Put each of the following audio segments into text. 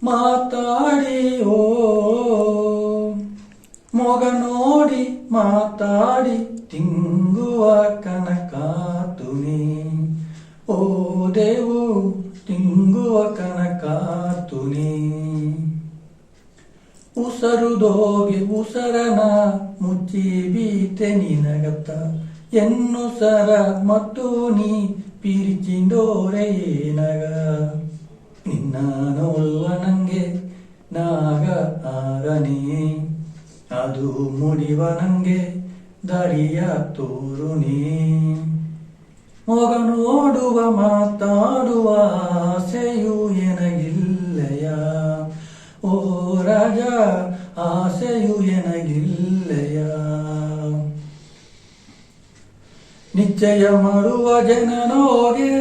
ಮಾತಾಡಿ ಓ ಮೊಗ ನೋಡಿ ಮಾತಾಡಿ ತಿಂಗುವ ಕನಕಾತುನಿ ಓ ದೇವು ತಿಂಗುವ ಕನಕಾತುನಿ ಉಸರುದೋಗೆ ಉಸರನ ಮುಚ್ಚಿ ಬೀತೆ ನಿನಗತ್ತ ಎನ್ನುಸರ ಮತ್ತು ನೀ ಪಿರಿಚಿಂದೋರೆ ಏನಗ ನಿನ್ನ ನೋಡುವ ನಂಗೆ ನಾಗ ಆಗನೇ ಅದು ಮುಡಿವ ನಂಗೆ ದಾರಿಯ ತೋರುನೇ ಮೊಗ ನೋಡುವ ಮಾತಾಡುವ ಆಸೆಯು ಎನಗಿಲ್ಲಯ ಓ ರಾಜ ಆಸೆಯು ಎನಗಿಲ್ಲಯ ನಿಶ್ಚಯ ಮಾಡುವ ಜನನೋಗೆ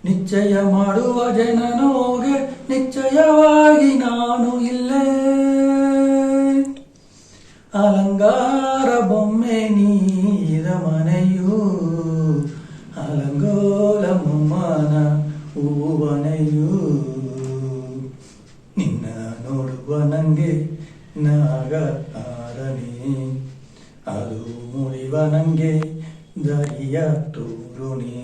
ನಿಶ್ಚಯ ಮಾಡುವ ಜನನೋಗೆ ನಿಶ್ಚಯವಾಗಿ ನಾನು ಇಲ್ಲೇ ಅಲಂಗಾರ ಬೊಮ್ಮೆ ನೀರ ಮನೆಯು ಅಲಂಗೋಲ ಮೊಮ್ಮನ ಹೂವನೆಯು ನಿನ್ನ ನೋಡುವ ನಂಗೆ ನಾಗ ಆರನೆ ಅದು ಮುರಿವ ನಂಗೆ ದರಿಯ ತೋರುನೇ